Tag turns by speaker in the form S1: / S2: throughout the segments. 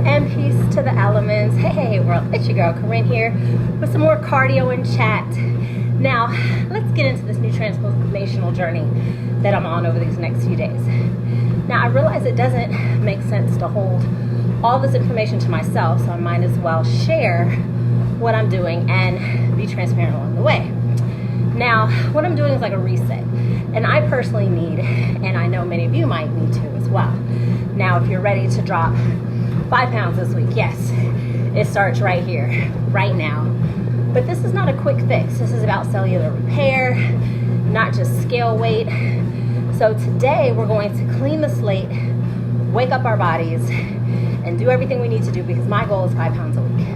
S1: and peace to the elements. Hey world, it's your girl Corinne here with some more cardio and chat. Now, let's get into this new transformational journey that I'm on over these next few days. Now, I realize it doesn't make sense to hold all this information to myself, so I might as well share what I'm doing and be transparent along the way. Now, what I'm doing is like a reset, and I personally need, and I know many of you might need to as well. Now, if you're ready to drop 5 pounds this week, yes, it starts right here, right now. But this is not a quick fix. This is about cellular repair, not just scale weight. So today we're going to clean the slate, wake up our bodies, and do everything we need to do because my goal is 5 pounds a week.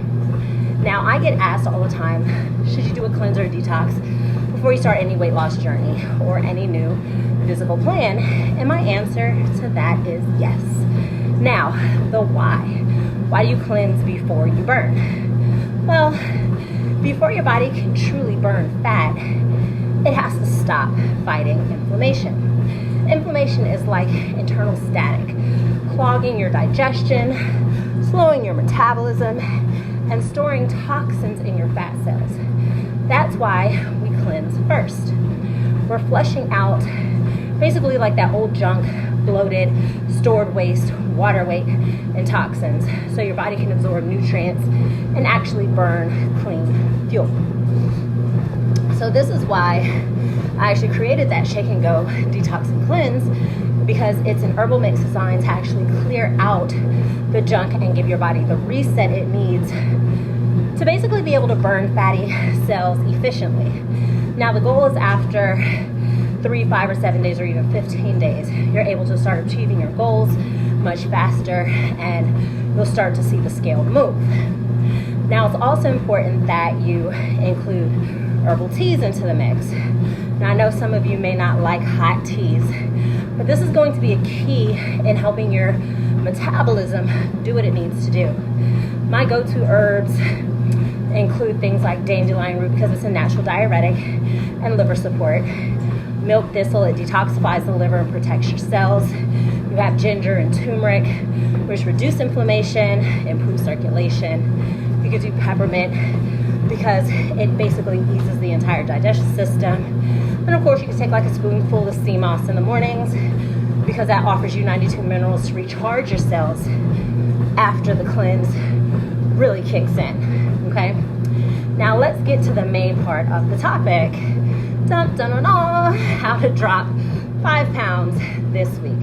S1: Now, I get asked all the time, should you do a cleanser or detox before you start any weight loss journey or any new physical plan? And my answer to that is yes. Now, the why. Why do you cleanse before you burn? Well, before your body can truly burn fat, it has to stop fighting inflammation. Inflammation is like internal static, clogging your digestion, slowing your metabolism, and storing toxins in your fat cells. That's why we cleanse first. We're flushing out basically like that old junk, bloated, stored waste, water weight, and toxins so your body can absorb nutrients and actually burn clean fuel. So this is why I actually created that Shake and Go Detox and Cleanse, because it's an herbal mix designed to actually clear out the junk and give your body the reset it needs to basically be able to burn fatty cells efficiently. Now, the goal is after 3, 5, or 7 days, or even 15 days, you're able to start achieving your goals much faster, and you'll start to see the scale move. Now, it's also important that you include herbal teas into the mix. Now, I know some of you may not like hot teas, but this is going to be a key in helping your metabolism do what it needs to do. My go-to herbs include things like dandelion root because it's a natural diuretic and liver support. Milk thistle, it detoxifies the liver and protects your cells. You have ginger and turmeric, which reduce inflammation, improve circulation. You could do peppermint because it basically eases the entire digestive system. And of course, you can take like a spoonful of sea moss in the mornings because that offers you 92 minerals to recharge your cells after the cleanse really kicks in, okay? Now let's get to the main part of the topic. Dun, dun, dun, dun, how to drop 5 pounds this week.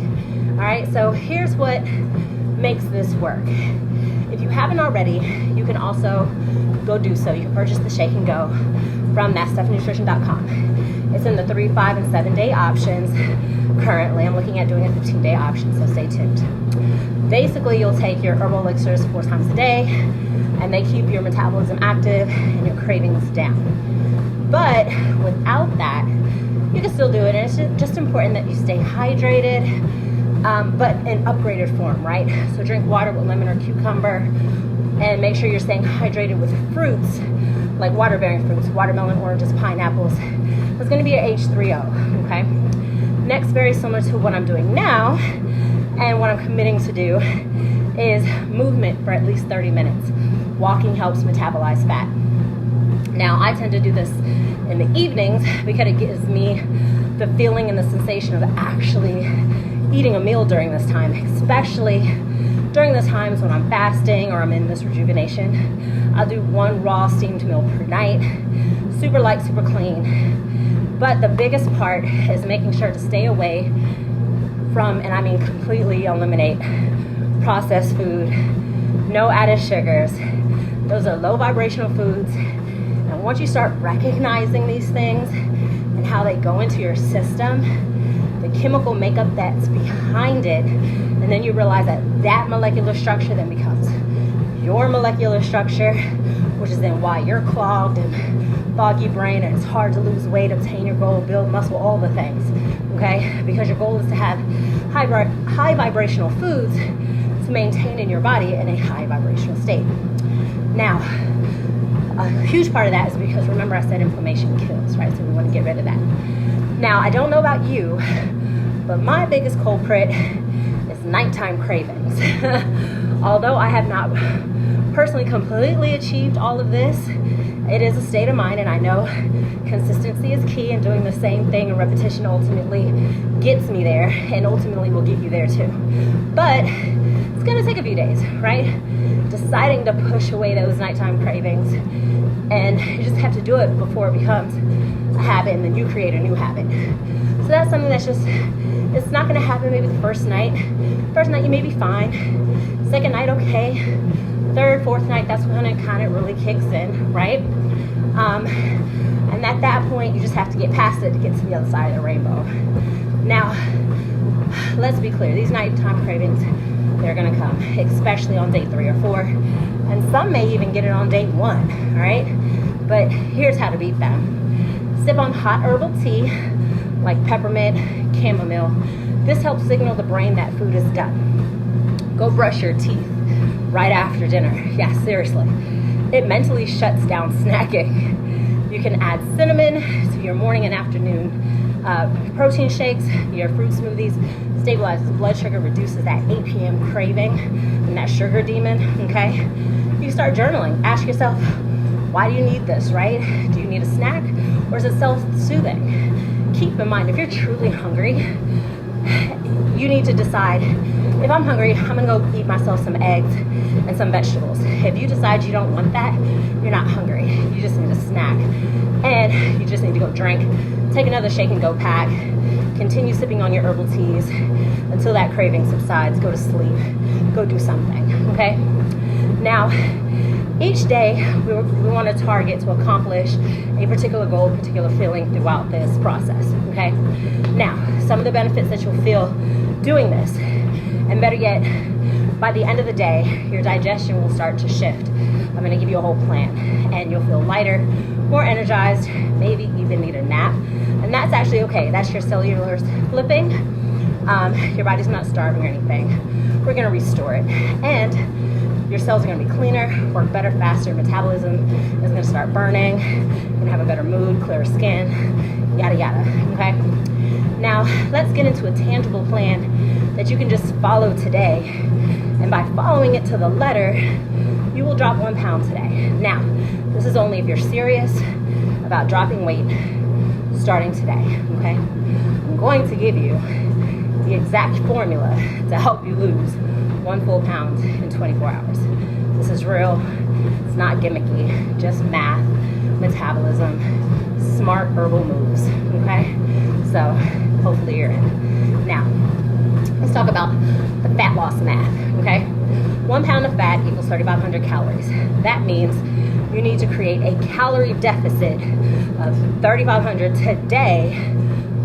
S1: All right, so here's what makes this work. If you haven't already, you can also go do so. You can purchase the Shake and Go from thatstuffnutrition.com. It's in the 3, 5, and 7 day options. Currently, I'm looking at doing a 15-day option, so stay tuned. Basically, you'll take your herbal elixirs 4 times a day, and they keep your metabolism active and your cravings down. But without that, you can still do it, and it's just important that you stay hydrated, but in upgraded form, right? So drink water with lemon or cucumber, and make sure you're staying hydrated with fruits, like water-bearing fruits, watermelon, oranges, pineapples. It's gonna be an H3O, okay? Next, very similar to what I'm doing now, and what I'm committing to do is movement for at least 30 minutes. Walking helps metabolize fat. Now, I tend to do this in the evenings because it gives me the feeling and the sensation of actually eating a meal during this time, especially during the times when I'm fasting or I'm in this rejuvenation. I'll do 1 raw steamed meal per night, super light, super clean. But the biggest part is making sure to stay away from, and I mean completely eliminate, processed food, no added sugars. Those are low vibrational foods. And once you start recognizing these things and how they go into your system, the chemical makeup that's behind it, and then you realize that that molecular structure then becomes your molecular structure, which is then why you're clogged and foggy brain, and it's hard to lose weight, obtain your goal, build muscle, all the things, okay? Because your goal is to have high vibrational foods to maintain in your body in a high vibrational state. Now, a huge part of that is because, remember, I said inflammation kills, right? So we want to get rid of that. Now, I don't know about you, but my biggest culprit is nighttime cravings. Although I have not personally completely achieved all of this, it is a state of mind, and I know consistency is key, and doing the same thing and repetition ultimately gets me there, and ultimately will get you there too. But it's gonna take a few days, right? Deciding to push away those nighttime cravings, and you just have to do it before it becomes a habit, and then you create a new habit. So that's something that's just, it's not gonna happen maybe the first night. First night you may be fine. Second night, okay. Third, fourth night, that's when it kind of really kicks in, right? And at that point, you just have to get past it to get to the other side of the rainbow. Now, let's be clear, these nighttime cravings, they're gonna come, especially on day 3 or 4. And some may even get it on day 1, all right? But here's how to beat them. Sip on hot herbal tea, like peppermint, chamomile. This helps signal the brain that food is done. Go brush your teeth right after dinner. Yeah, seriously. It mentally shuts down snacking. You can add cinnamon to your morning and afternoon protein shakes, your fruit smoothies, stabilizes blood sugar, reduces that 8 p.m. craving and that sugar demon, okay? You start journaling. Ask yourself, why do you need this, right? Do you need a snack, or is it self-soothing? Keep in mind, if you're truly hungry, you need to decide, if I'm hungry, I'm gonna go eat myself some eggs and some vegetables. If you decide you don't want that, you're not hungry. You just need a snack. And you just need to go drink, take another shake and go pack, continue sipping on your herbal teas until that craving subsides, go to sleep, go do something, okay? Now, each day we want to target to accomplish a particular goal, particular feeling throughout this process, okay? Now, some of the benefits that you'll feel doing this, and better yet, by the end of the day, your digestion will start to shift. I'm gonna give you a whole plan, and you'll feel lighter, more energized, maybe even need a nap. And that's actually okay. That's your cellular flipping. Your body's not starving or anything. We're gonna restore it. And your cells are gonna be cleaner, work better, faster. Metabolism is gonna start burning. You're gonna have a better mood, clearer skin, yada, yada, okay? Now, let's get into a tangible plan that you can just follow today. And by following it to the letter, you will drop 1 pound today. Now, this is only if you're serious about dropping weight starting today, okay? I'm going to give you the exact formula to help you lose 1 full pound in 24 hours. This is real, it's not gimmicky, just math, metabolism, smart herbal moves, okay? So hopefully you're in. Now, let's talk about the fat loss math, okay? 1 pound of fat equals 3,500 calories. That means you need to create a calorie deficit of 3,500 today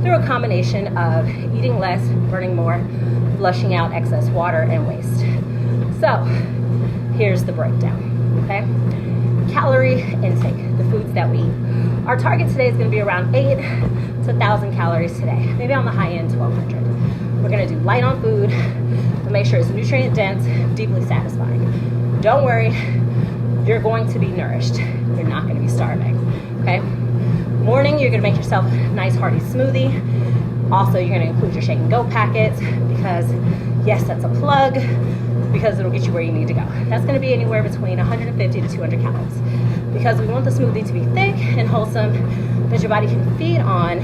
S1: through a combination of eating less, burning more, flushing out excess water and waste. So here's the breakdown, okay? Calorie intake, the foods that we eat. Our target today is gonna be around 8 to 1,000 calories today, maybe on the high end, 1,200. We're gonna do light on food, but make sure it's nutrient dense, deeply satisfying. Don't worry, you're going to be nourished. You're not gonna be starving, okay? Morning, you're gonna make yourself a nice hearty smoothie. Also, you're gonna include your shake and go packets because, yes, that's a plug, because it'll get you where you need to go. That's gonna be anywhere between 150 to 200 calories because we want the smoothie to be thick and wholesome that your body can feed on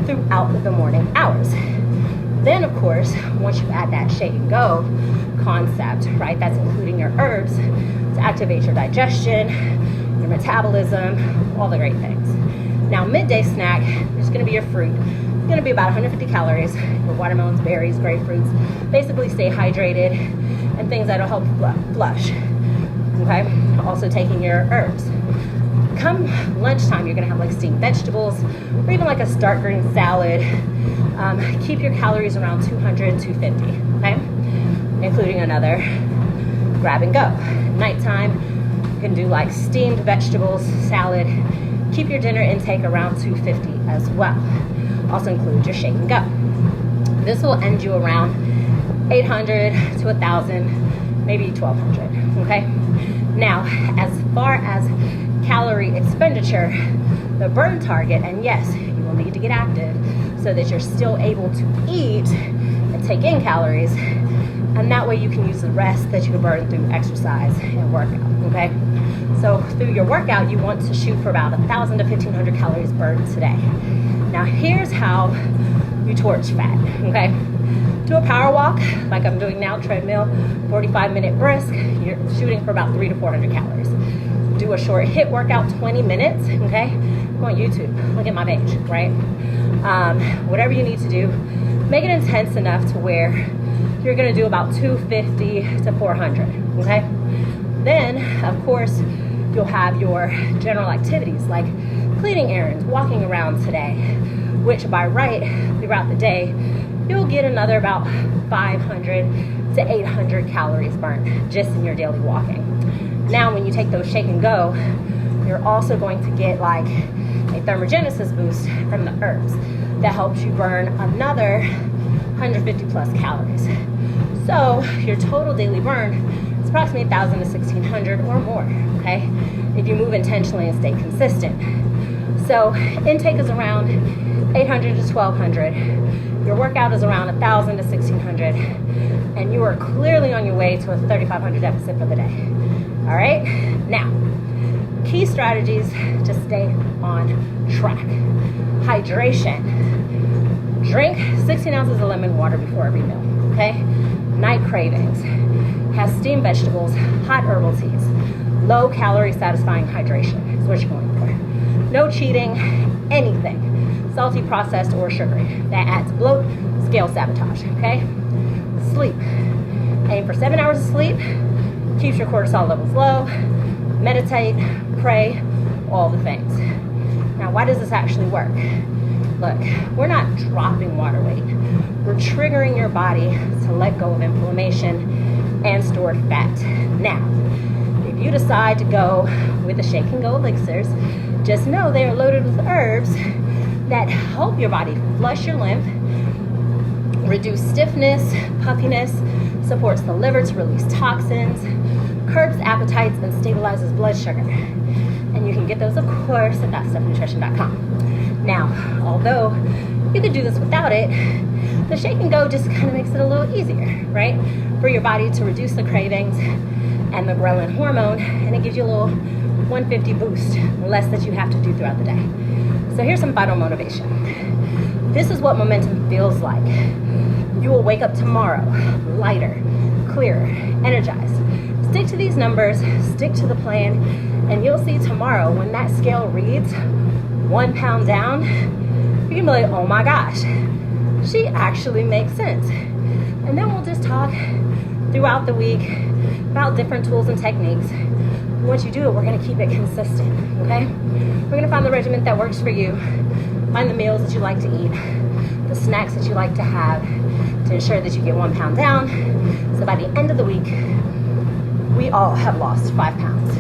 S1: throughout the morning hours. Then, of course, once you add that shake and go concept, right, that's including your herbs to activate your digestion, your metabolism, all the great things. Now, midday snack is gonna be your fruit. It's gonna be about 150 calories, your watermelons, berries, grapefruits, basically stay hydrated, and things that'll help flush, okay? Also taking your herbs. Come lunchtime, you're gonna have like steamed vegetables, or even like a starch green salad. Keep your calories around 200, 250, okay? Including another grab and go. Nighttime, you can do like steamed vegetables, salad. Keep your dinner intake around 250 as well. Also include your shake and go. This will end you around 800 to 1,000, maybe 1,200, okay? Now, as far as calorie expenditure, the burn target, and yes, you will need to get active so that you're still able to eat and take in calories, And that way you can use the rest that you can burn through exercise and workout, okay? So through your workout, you want to shoot for about 1,000 to 1,500 calories burned today. Now here's how you torch fat, okay? Do a power walk, like I'm doing now, treadmill, 45-minute brisk. You're shooting for about 300 to 400 calories. Do a short HIIT workout, 20 minutes, okay? Go on YouTube, look at my page, right? Whatever you need to do, make it intense enough to where you're gonna do about 250 to 400, okay? Then, of course, you'll have your general activities like cleaning errands, walking around today, which by right, throughout the day, you'll get another about 500 to 800 calories burned just in your daily walking. Now, when you take those shake and go, you're also going to get like a thermogenesis boost from the herbs that helps you burn another 150 plus calories. So your total daily burn is approximately 1,000 to 1,600 or more, okay? If you move intentionally and stay consistent. So intake is around 800 to 1,200. Your workout is around 1,000 to 1,600. And you are clearly on your way to a 3,500 deficit for the day. All right? Now, key strategies to stay on track. Hydration. Drink 16 ounces of lemon water before every meal, okay? Night cravings. Has steamed vegetables, hot herbal teas. Low calorie satisfying hydration is what you're going for. No cheating, anything salty, processed, or sugary. That adds bloat, scale sabotage, okay? Sleep. Aim for 7 hours of sleep. Keeps your cortisol levels low. Meditate, pray, all the things. Now, why does this actually work? Look, we're not dropping water weight. We're triggering your body to let go of inflammation and stored fat. Now, if you decide to go with the shake and go elixirs, just know they are loaded with herbs that help your body flush your lymph, reduce stiffness, puffiness, supports the liver to release toxins, curbs appetites, and stabilizes blood sugar. And you can get those, of course, at thatstuffnutrition.com. Now, although you could do this without it, the shake and go just kind of makes it a little easier, right? For your body to reduce the cravings and the ghrelin hormone, and it gives you a little 150 boost, less that you have to do throughout the day. So here's some final motivation. This is what momentum feels like. You will wake up tomorrow lighter, clearer, energized. Stick to these numbers, stick to the plan, and you'll see tomorrow when that scale reads 1 pound down, you can be like, oh my gosh, she actually makes sense. And then we'll just talk throughout the week about different tools and techniques. Once you do it, we're gonna keep it consistent, okay? We're gonna find the regimen that works for you, find the meals that you like to eat, the snacks that you like to have to ensure that you get 1 pound down. So by the end of the week, we all have lost 5 pounds,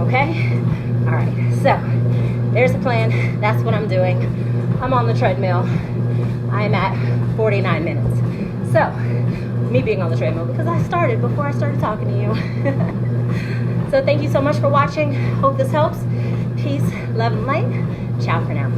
S1: okay? All right, so there's the plan. That's what I'm doing. I'm on the treadmill. I'm at 49 minutes. So, me being on the treadmill because I started before I started talking to you. So thank you so much for watching. Hope this helps. Peace, love, and light. Ciao for now.